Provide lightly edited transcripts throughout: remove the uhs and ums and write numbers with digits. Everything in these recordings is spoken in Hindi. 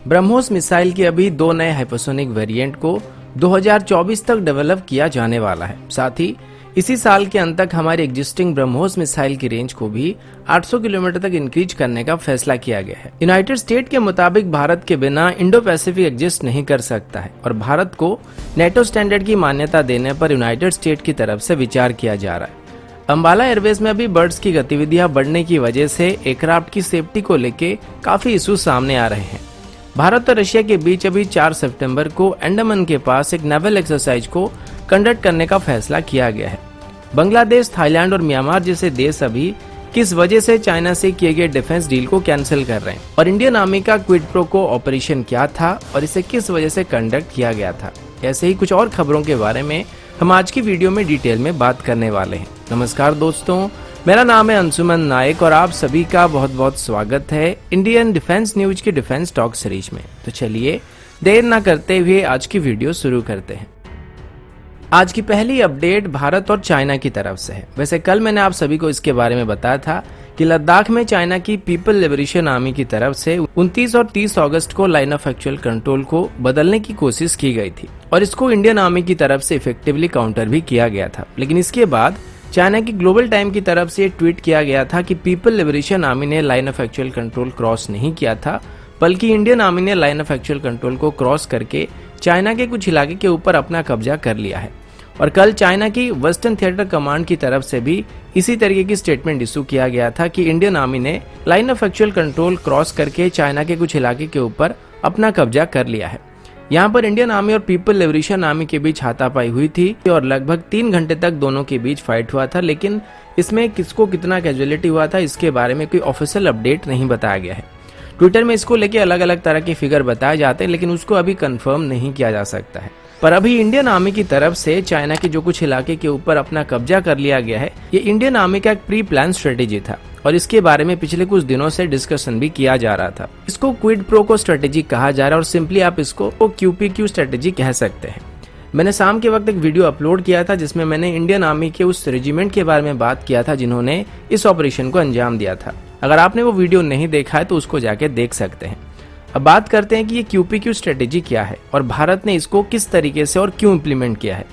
ब्रह्मोस मिसाइल के अभी 2 नए हाइपरसोनिक वेरिएंट को 2024 तक डेवलप किया जाने वाला है। साथ ही इसी साल के अंत तक हमारी एग्जिस्टिंग ब्रह्मोस मिसाइल की रेंज को भी 800 किलोमीटर तक इंक्रीज करने का फैसला किया गया है। यूनाइटेड स्टेट के मुताबिक भारत के बिना इंडो पैसिफिक एग्जिस्ट नहीं कर सकता है और भारत को नेटो स्टैंडर्ड की मान्यता देने पर यूनाइटेड स्टेट की तरफ से विचार किया जा रहा है। अंबाला एयरवेज में अभी बर्ड्स की गतिविधियां बढ़ने की वजह से एयरक्राफ्ट की सेफ्टी को लेकर काफी इशू सामने आ रहे हैं। भारत और रशिया के बीच अभी 4 सितंबर को अंडमान के पास एक नेवल एक्सरसाइज को कंडक्ट करने का फैसला किया गया है। बांग्लादेश, थाईलैंड और म्यांमार जैसे देश अभी किस वजह से चाइना से किए गए डिफेंस डील को कैंसिल कर रहे हैं और इंडियन आर्मी का क्विड प्रो को ऑपरेशन क्या था और इसे किस वजह से कंडक्ट किया गया था। ऐसे ही कुछ और खबरों के बारे में हम आज की वीडियो में डिटेल में बात करने वाले हैं। नमस्कार दोस्तों, मेरा नाम है अंशुमन नायक और आप सभी का बहुत बहुत स्वागत है इंडियन डिफेंस न्यूज की डिफेंस टॉक सीरीज में। तो चलिए देर ना करते हुए आज की वीडियो शुरू करते हैं। आज की पहली अपडेट भारत और चाइना की तरफ से है। वैसे कल मैंने आप सभी को इसके बारे में बताया था कि लद्दाख में चाइना की पीपल लिबरेशन आर्मी की तरफ से 29 और 30 अगस्त को लाइन ऑफ एक्चुअल कंट्रोल को बदलने की कोशिश की गई थी और इसको इंडियन आर्मी की तरफ से इफेक्टिवली काउंटर भी किया गया था। लेकिन इसके बाद चाइना की ग्लोबल टाइम की तरफ से ट्वीट किया गया था कि पीपल लिबरेशन आर्मी ने line of actual control cross नहीं किया था, बल्कि इंडियन आर्मी ने लाइन ऑफ एक्चुअल कंट्रोल को क्रॉस करके चाइना के कुछ इलाके के ऊपर अपना कब्जा कर लिया है। और कल चाइना की वेस्टर्न थिएटर कमांड की तरफ से भी इसी तरीके की स्टेटमेंट इशू किया गया था कि इंडियन आर्मी ने line of actual control cross करके चाइना के कुछ इलाके के ऊपर अपना कब्जा कर लिया है। यहाँ पर इंडियन आर्मी और पीपल लिबरेशन आर्मी के बीच हाथापाई हुई थी और लगभग 3 घंटे तक दोनों के बीच फाइट हुआ था, लेकिन इसमें किसको कितना कैजुअलिटी हुआ था इसके बारे में कोई ऑफिशियल अपडेट नहीं बताया गया है। ट्विटर में इसको लेके अलग अलग तरह के फिगर बताए जाते हैं, लेकिन उसको अभी कंफर्म नहीं किया जा सकता है। पर अभी इंडियन आर्मी की तरफ से चाइना के जो कुछ इलाके के ऊपर अपना कब्जा कर लिया गया है, ये इंडियन आर्मी का एक प्री प्लान स्ट्रेटेजी था और इसके बारे में पिछले कुछ दिनों से डिस्कशन भी किया जा रहा था। इसको क्विड प्रो को स्ट्रेटेजी कहा जा रहा है और सिंपली आप इसको QPQ स्ट्रेटेजी कह सकते हैं। मैंने शाम के वक्त एक वीडियो अपलोड किया था जिसमें मैंने इंडियन आर्मी के उस रेजिमेंट के बारे में बात किया था जिन्होंने इस ऑपरेशन को अंजाम दिया था। अगर आपने वो वीडियो नहीं देखा है तो उसको जाके देख सकते हैं। अब बात करते हैं कि ये QPQ स्ट्रेटेजी क्या है और भारत ने इसको किस तरीके से और क्यों इम्प्लीमेंट किया है।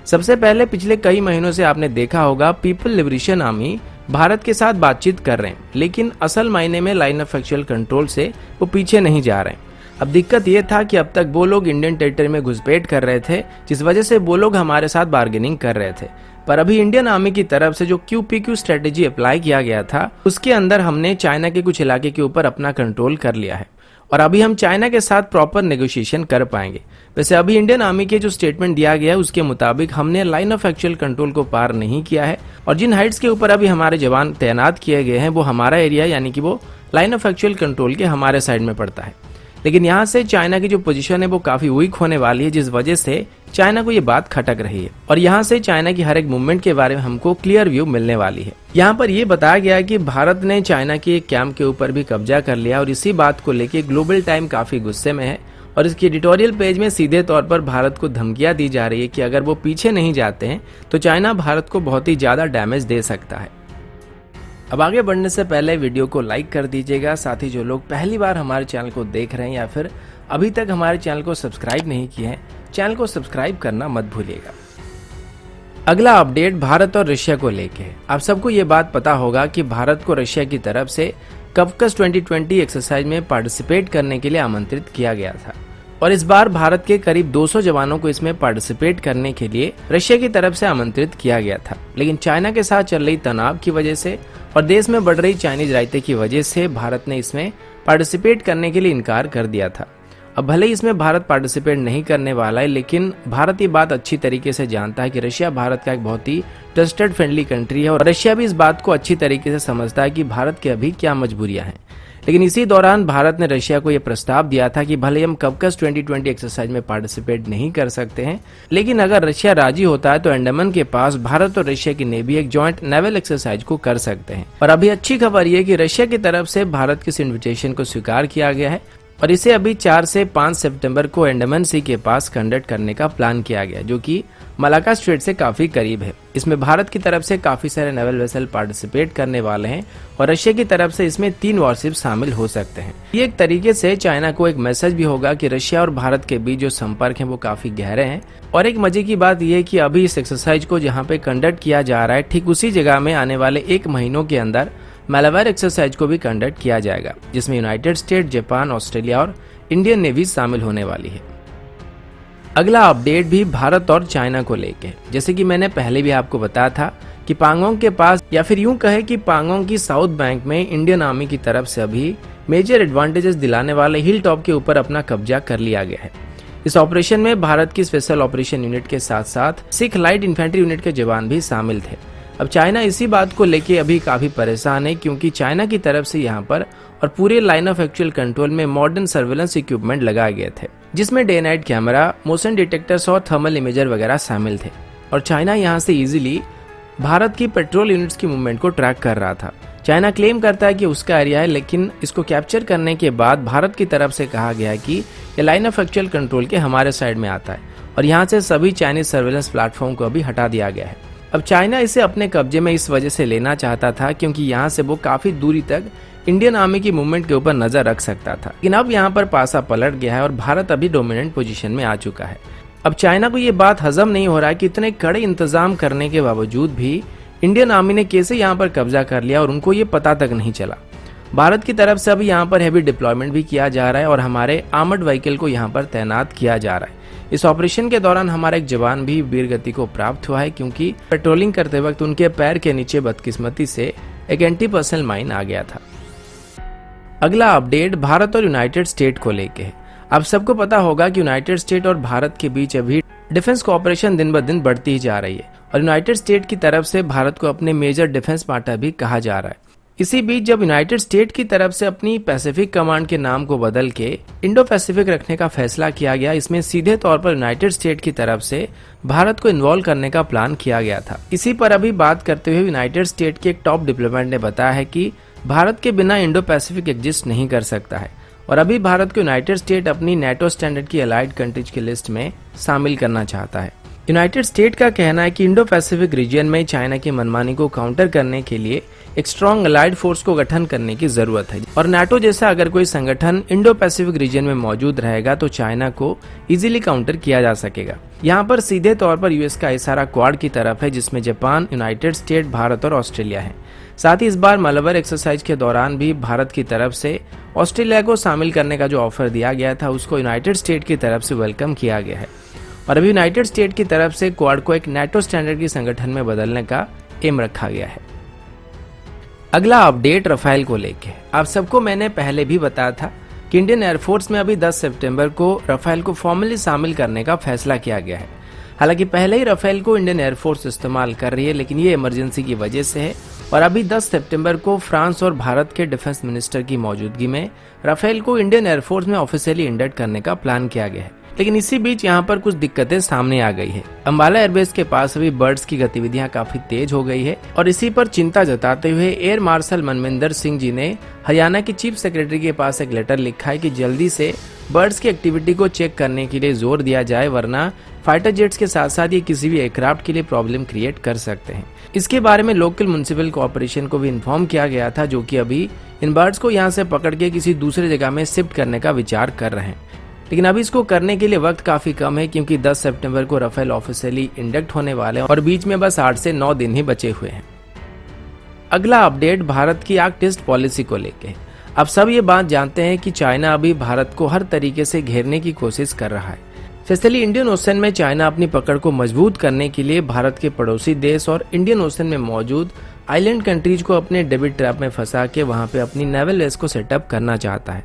सबसे पहले पिछले कई महीनों से आपने देखा होगा पीपल लिबरेशन आर्मी भारत के साथ बातचीत कर रहे हैं, लेकिन असल मायने में लाइन ऑफ एक्चुअल कंट्रोल से वो पीछे नहीं जा रहे हैं। अब दिक्कत ये था कि अब तक वो लोग इंडियन टेरिटरी में घुसपैठ कर रहे थे, जिस वजह से वो लोग हमारे साथ बार्गेनिंग कर रहे थे। पर अभी इंडियन आर्मी की तरफ से जो QPQ स्ट्रेटेजी अप्लाई किया गया था उसके अंदर हमने चाइना के कुछ इलाके के ऊपर अपना कंट्रोल कर लिया है और अभी हम चाइना के साथ प्रॉपर नेगोशिएशन कर पाएंगे। वैसे अभी इंडियन आर्मी के जो स्टेटमेंट दिया गया है उसके मुताबिक हमने लाइन ऑफ एक्चुअल कंट्रोल को पार नहीं किया है और जिन हाइट्स के ऊपर अभी हमारे जवान तैनात किए गए हैं वो हमारा एरिया यानी कि वो लाइन ऑफ एक्चुअल कंट्रोल के हमारे साइड में पड़ता है। लेकिन यहाँ से चाइना की जो पोजीशन है वो काफी वीक होने वाली है, जिस वजह से चाइना को ये बात खटक रही है और यहाँ से चाइना की हर एक मूवमेंट के बारे में हमको क्लियर व्यू मिलने वाली है। यहाँ पर ये बताया गया है कि भारत ने चाइना के एक कैंप के ऊपर भी कब्जा कर लिया और इसी बात को लेके ग्लोबल टाइम काफी गुस्से में है और इसके एडिटोरियल पेज में सीधे तौर पर भारत को धमकियां दी जा रही है कि अगर वो पीछे नहीं जाते हैं तो चाइना भारत को बहुत ही ज्यादा डैमेज दे सकता है। अब आगे बढ़ने से पहले वीडियो को लाइक कर दीजिएगा। साथ ही जो लोग पहली बार हमारे चैनल को देख रहे हैं या फिर अभी तक हमारे चैनल को सब्सक्राइब नहीं किए हैं, चैनल को सब्सक्राइब करना मत भूलिएगा। अगला अपडेट भारत और रशिया को लेके है। आप सबको ये बात पता होगा कि भारत को रशिया की तरफ से कवकस 2020 एक्सरसाइज में पार्टिसिपेट करने के लिए आमंत्रित किया गया था और इस बार भारत के करीब 200 जवानों को इसमें पार्टिसिपेट करने के लिए रशिया की तरफ से आमंत्रित किया गया था। लेकिन चाइना के साथ चल रही तनाव की वजह से और देश में बढ़ रही चाइनीज रायते की वजह से भारत ने इसमें पार्टिसिपेट करने के लिए इनकार कर दिया था। अब भले ही इसमें भारत पार्टिसिपेट नहीं करने वाला है, लेकिन भारत ये बात अच्छी तरीके से जानता है कि रशिया भारत का एक बहुत ही ट्रस्टेड फ्रेंडली कंट्री है और रशिया भी इस बात को अच्छी तरीके से समझता है कि भारत की अभी क्या मजबूरियां हैं। लेकिन इसी दौरान भारत ने रशिया को यह प्रस्ताव दिया था कि भले हम कवकस 2020 एक्सरसाइज में पार्टिसिपेट नहीं कर सकते हैं, लेकिन अगर रशिया राजी होता है तो अंडमान के पास भारत और रशिया की नेवी एक जॉइंट नेवल एक्सरसाइज को कर सकते हैं। और अभी अच्छी खबर यह कि रशिया की तरफ से भारत के इस इन्विटेशन को स्वीकार किया गया है और इसे अभी 4 से 5 सितंबर को अंडमान सी के पास कंडक्ट करने का प्लान किया गया, जो कि मलाक्का स्ट्रेट से काफी करीब है। इसमें भारत की तरफ से काफी सारे नेवल वेसल पार्टिसिपेट करने वाले हैं और रशिया की तरफ से इसमें 3 वॉरशिप शामिल हो सकते हैं। ये एक तरीके से चाइना को एक मैसेज भी होगा कि रशिया और भारत के बीच जो संपर्क है वो काफी गहरे हैं। और एक मजे की बात यह है कि अभी इस एक्सरसाइज को जहाँ पे कंडक्ट किया जा रहा है, ठीक उसी जगह में आने वाले 1 महीनों के अंदर मालाबार एक्सरसाइज को भी कंडक्ट किया जाएगा, जिसमें यूनाइटेड स्टेट, जापान, ऑस्ट्रेलिया और इंडियन नेवी शामिल होने वाली है। अगला अपडेट भी भारत और चाइना को लेके, जैसे कि मैंने पहले भी आपको बताया था कि पांगोंग के पास, या फिर यूं कहे कि पांगोंग की साउथ बैंक में इंडियन आर्मी की तरफ से अभी मेजर एडवांटेजेस दिलाने वाले हिल टॉप के ऊपर अपना कब्जा कर लिया गया है। इस ऑपरेशन में भारत की स्पेशल ऑपरेशन यूनिट के साथ साथ सिख लाइट इन्फेंट्री यूनिट के जवान भी शामिल थे। अब चाइना इसी बात को लेके अभी काफी परेशान है, क्योंकि चाइना की तरफ से यहाँ पर और पूरे लाइन ऑफ एक्चुअल कंट्रोल में मॉडर्न सर्वेलेंस इक्विपमेंट लगाए गए थे, जिसमें day night camera, motion detectors और थर्मल इमेजर वगैरह शामिल थे। और चाइना यहाँ से इजीली भारत की पेट्रोल यूनिट्स की मूवमेंट को ट्रैक कर रहा था। चाइना क्लेम करता है कि उसका एरिया है, लेकिन इसको कैप्चर करने के बाद भारत की तरफ से कहा गया है कि ये लाइन ऑफ एक्चुअल कंट्रोल के हमारे साइड में आता है और यहाँ से सभी चाइनीज सर्वेलेंस प्लेटफॉर्म को अभी हटा दिया गया है। अब चाइना इसे अपने कब्जे में इस वजह से लेना चाहता था क्योंकि यहाँ से वो काफी दूरी तक इंडियन आर्मी की मूवमेंट के ऊपर नजर रख सकता था। लेकिन अब यहाँ पर पासा पलट गया है और भारत अभी डोमिनेंट पोजीशन में आ चुका है। अब चाइना को ये बात हजम नहीं हो रहा है कि इतने कड़े इंतजाम करने के बावजूद भी इंडियन आर्मी ने कैसे यहाँ पर कब्जा कर लिया और उनको ये पता तक नहीं चला। भारत की तरफ से अभी यहाँ पर हैवी डिप्लॉयमेंट भी किया जा रहा है और हमारे आर्मर्ड व्हीकल को यहाँ पर तैनात किया जा रहा है। इस ऑपरेशन के दौरान हमारा एक जवान भी वीरगति को प्राप्त हुआ है, क्योंकि पेट्रोलिंग करते वक्त उनके पैर के नीचे बदकिस्मती से एक एंटी पर्सनल माइन आ गया था। अगला अपडेट भारत और यूनाइटेड स्टेट को लेके है। आप सबको पता होगा कि यूनाइटेड स्टेट और भारत के बीच अभी डिफेंस कोऑपरेशन दिन ब दिन बढ़ती ही जा रही है और यूनाइटेड स्टेट की तरफ से भारत को अपने मेजर डिफेंस पार्टनर भी कहा जा रहा है। इसी बीच जब यूनाइटेड स्टेट की तरफ से अपनी पैसिफिक कमांड के नाम को बदल के इंडो पैसिफिक रखने का फैसला किया गया, इसमें सीधे तौर पर यूनाइटेड स्टेट की तरफ से भारत को इन्वॉल्व करने का प्लान किया गया था। इसी पर अभी बात करते हुए यूनाइटेड स्टेट के एक टॉप डिप्लोमेट ने बताया है कि भारत के बिना इंडो पैसिफिक एग्जिस्ट नहीं कर सकता है और अभी भारत को यूनाइटेड स्टेट अपनी नेटो स्टैंडर्ड की अलाइड कंट्रीज की लिस्ट में शामिल करना चाहता है। यूनाइटेड स्टेट का कहना है कि इंडो पैसिफिक रीजन में चाइना की मनमानी को काउंटर करने के लिए एक स्ट्रॉन्ग अलाइड फोर्स को गठन करने की जरूरत है और नाटो जैसा अगर कोई संगठन इंडो पैसिफिक रीजन में मौजूद रहेगा तो चाइना को इजीली काउंटर किया जा सकेगा। यहाँ पर सीधे तौर पर यूएस का इशारा क्वाड की तरफ है, जिसमें जापान, यूनाइटेड स्टेट, भारत और ऑस्ट्रेलिया है। साथ ही इस बार मालाबार एक्सरसाइज के दौरान भी भारत की तरफ से ऑस्ट्रेलिया को शामिल करने का जो ऑफर दिया गया था उसको यूनाइटेड स्टेट की तरफ से वेलकम किया गया है और अभी यूनाइटेड स्टेट की तरफ से क्वाड को एक नाटो स्टैंडर्ड की संगठन में बदलने का एम रखा गया है। अगला अपडेट राफेल को लेके। आप सबको मैंने पहले भी बताया था कि इंडियन एयरफोर्स में अभी 10 सितंबर को राफेल को फॉर्मली शामिल करने का फैसला किया गया है। हालांकि पहले ही राफेल को इंडियन एयरफोर्स इस्तेमाल कर रही है, लेकिन ये इमरजेंसी की वजह से है और अभी 10 सितंबर को फ्रांस और भारत के डिफेंस मिनिस्टर की मौजूदगी में राफेल को इंडियन एयरफोर्स में ऑफिशियली इंडक्ट करने का प्लान किया गया है। लेकिन इसी बीच यहाँ पर कुछ दिक्कतें सामने आ गई है। अंबाला एयरबेस के पास अभी बर्ड्स की गतिविधियां काफी तेज हो गई है और इसी पर चिंता जताते हुए एयर मार्शल मनविंदर सिंह जी ने हरियाणा की चीफ सेक्रेटरी के पास एक लेटर लिखा है कि जल्दी से बर्ड्स की एक्टिविटी को चेक करने के लिए जोर दिया जाए, वरना फाइटर जेट्स के साथ साथ ये किसी भी एयरक्राफ्ट के लिए प्रॉब्लम क्रिएट कर सकते हैं। इसके बारे में लोकल म्युनिसिपल कॉर्पोरेशन को भी इन्फॉर्म किया गया था, जो कि अभी इन बर्ड्स को यहाँ से पकड़ के किसी दूसरे जगह में शिफ्ट करने का विचार कर रहे हैं। लेकिन अभी इसको करने के लिए वक्त काफी कम है, क्योंकि 10 सितंबर को राफेल ऑफिशियली इंडक्ट होने वाले हैं और बीच में बस 8 से 9 दिन ही बचे हुए हैं। अगला अपडेट भारत की आर्क टेस्ट पॉलिसी को लेके। अब सब ये बात जानते हैं कि चाइना अभी भारत को हर तरीके से घेरने की कोशिश कर रहा है। स्पेशली इंडियन ओशन में चाइना अपनी पकड़ को मजबूत करने के लिए भारत के पड़ोसी देश और इंडियन ओशन में मौजूद आइलैंड कंट्रीज को अपने डेबिट ट्रैप में फंसा के वहां पे अपनी नेवल बेस को सेटअप करना चाहता है।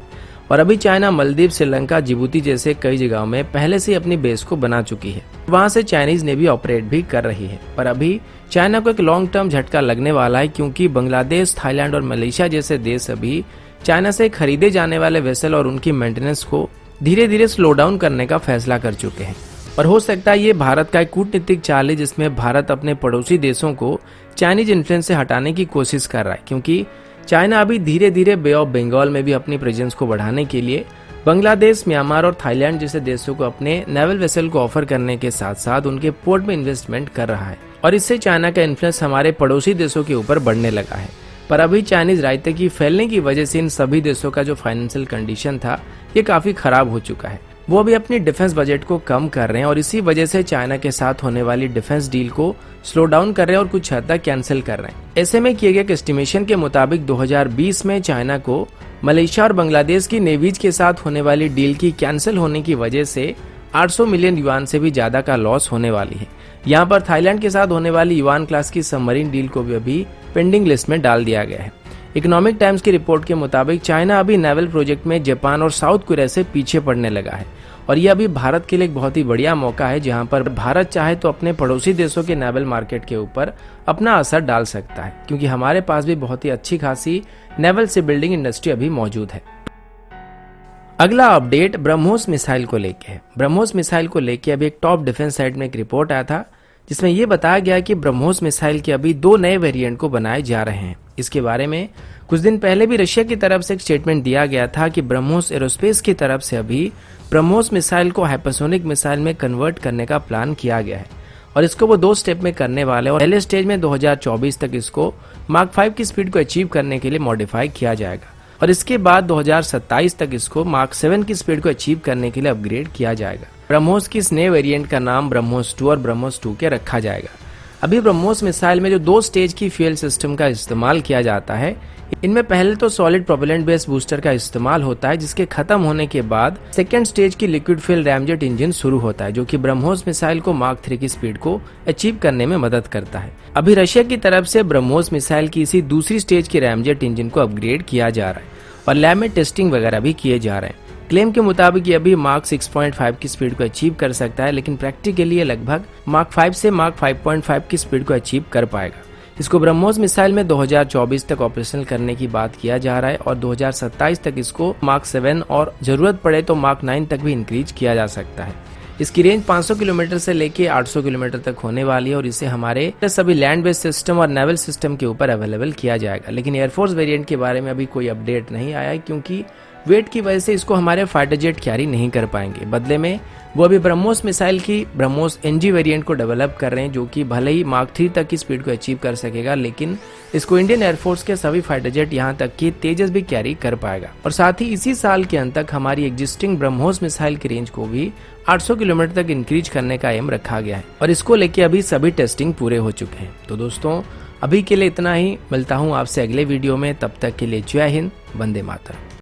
और अभी चाइना मालदीव, श्रीलंका, जिबूती जैसे कई जगहों में पहले से अपनी बेस को बना चुकी है। वहां से चाइनीज नेवी ऑपरेट भी कर रही है। पर अभी चाइना को एक लॉन्ग टर्म झटका लगने वाला है, क्योंकि बांग्लादेश, थाईलैंड और मलेशिया जैसे देश अभी चाइना से खरीदे जाने वाले वेसल और उनकी मेंटेनेंस को धीरे धीरे स्लो डाउन करने का फैसला कर चुके हैं। और हो सकता है ये भारत का एक कूटनीतिक चाल है, जिसमें भारत अपने पड़ोसी देशों को चाइनीज इन्फ्लुएंस से हटाने की कोशिश कर रहा है, क्योंकि चाइना अभी धीरे धीरे बे ऑफ बंगाल में भी अपनी प्रेजेंस को बढ़ाने के लिए बांग्लादेश, म्यांमार और थाईलैंड जैसे देशों को अपने नेवल वेसल को ऑफर करने के साथ साथ उनके पोर्ट में इन्वेस्टमेंट कर रहा है और इससे चाइना का इन्फ्लुएंस हमारे पड़ोसी देशों के ऊपर बढ़ने लगा है। पर अभी चाइनीज रायते की फैलने की वजह से इन सभी देशों का जो फाइनेंशियल कंडीशन था ये काफी खराब हो चुका है। वो अभी अपनी डिफेंस बजट को कम कर रहे हैं और इसी वजह से चाइना के साथ होने वाली डिफेंस डील को स्लो डाउन कर रहे हैं और कुछ हद तक कैंसिल कर रहे हैं। ऐसे में किए गए एस्टिमेशन के मुताबिक 2020 में चाइना को मलेशिया और बांग्लादेश की नेवीज के साथ होने वाली डील की कैंसिल होने की वजह से 800 मिलियन युआन से भी ज्यादा का लॉस होने वाली है। यहाँ पर थाईलैंड के साथ होने वाली युआन क्लास की सबमरीन डील को भी अभी पेंडिंग लिस्ट में डाल दिया गया है। इकोनॉमिक टाइम्स की रिपोर्ट के मुताबिक चाइना अभी नेवल प्रोजेक्ट में जापान और साउथ कोरिया से पीछे पड़ने लगा है और यह अभी भारत के लिए एक बहुत ही बढ़िया मौका है जहां पर भारत चाहे तो अपने पड़ोसी देशों के नेवल मार्केट के ऊपर अपना असर डाल सकता है, क्योंकि हमारे पास भी बहुत ही अच्छी खासी नेवल से बिल्डिंग इंडस्ट्री अभी मौजूद है। अगला अपडेट ब्रह्मोस मिसाइल को लेके है। ब्रह्मोस मिसाइल को लेके अभी एक टॉप डिफेंस साइट में एक रिपोर्ट आया था जिसमें यह बताया गया कि ब्रह्मोस मिसाइल के अभी 2 नए वेरिएंट को बनाए जा रहे हैं। इसके बारे में कुछ दिन पहले भी रशिया की तरफ से एक स्टेटमेंट दिया गया था कि ब्रह्मोस एरोस्पेस की तरफ से अभी ब्रह्मोस मिसाइल को हाइपरसोनिक मिसाइल में कन्वर्ट करने का प्लान किया गया है और इसको वो 2 स्टेप में करने वाले और पहले स्टेज में 2024 तक इसको मार्क 5 की स्पीड को अचीव करने के लिए मॉडिफाई किया जाएगा और इसके बाद 2027 तक इसको मार्क 7 की स्पीड को अचीव करने के लिए अपग्रेड किया जाएगा। ब्रह्मोस की इस नए वेरिएंट का नाम ब्रह्मोस 2 और ब्रह्मोस 2 के रखा जाएगा। अभी ब्रह्मोस मिसाइल में जो 2 स्टेज की फ्यूल सिस्टम का इस्तेमाल किया जाता है, इनमें पहले तो सॉलिड प्रोपेलेंट बेस्ड बूस्टर का इस्तेमाल होता है जिसके खत्म होने के बाद सेकेंड स्टेज की लिक्विड फ्यूल रैमजेट इंजन शुरू होता है जो कि ब्रह्मोस मिसाइल को मार्क 3 की स्पीड को अचीव करने में मदद करता है। अभी रशिया की तरफ से ब्रह्मोस मिसाइल की इसी दूसरी स्टेज की रैमजेट इंजन को अपग्रेड किया जा रहा है और लैब में टेस्टिंग वगैरह भी किए जा रहे हैं। क्लेम के मुताबिक ये अभी मार्क 6.5 की स्पीड को अचीव कर सकता है, लेकिन प्रैक्टिकली ये लगभग मार्क 5 से मार्क 5.5 की स्पीड को अचीव कर पाएगा। इसको ब्रह्मोस मिसाइल में 2024 तक ऑपरेशनल करने की बात किया जा रहा है और 2027 तक इसको मार्क 7 और जरूरत पड़े तो मार्क 9 तक भी इंक्रीज किया जा सकता है। इसकी रेंज 500 किलोमीटर से लेके 800 किलोमीटर तक होने वाली है और इसे हमारे सभी लैंड बेस्ड सिस्टम और नेवल सिस्टम के ऊपर अवेलेबल किया जाएगा। लेकिन एयरफोर्स वेरिएंट के बारे में अभी कोई अपडेट नहीं आया है क्योंकि वेट की वजह से इसको हमारे फाइटर जेट कैरी नहीं कर पाएंगे। बदले में वो अभी ब्रह्मोस मिसाइल की ब्रह्मोस एनजी वेरिएंट को डेवलप कर रहे हैं जो कि भले ही मार्क 3 तक की स्पीड को अचीव कर सकेगा, लेकिन इसको इंडियन एयरफोर्स के सभी फाइटर जेट यहाँ तक कि तेजस भी कैरी कर पाएगा। और साथ ही इसी साल के अंत तक हमारी एग्जिस्टिंग ब्रह्मोस मिसाइल की रेंज को भी 800 किलोमीटर तक इंक्रीज करने का एम रखा गया है और इसको लेके अभी सभी टेस्टिंग पूरे हो चुके हैं। तो दोस्तों अभी के लिए इतना ही, मिलता हूँ आपसे अगले वीडियो में, तब तक के लिए जय हिंद, वंदे मातरम।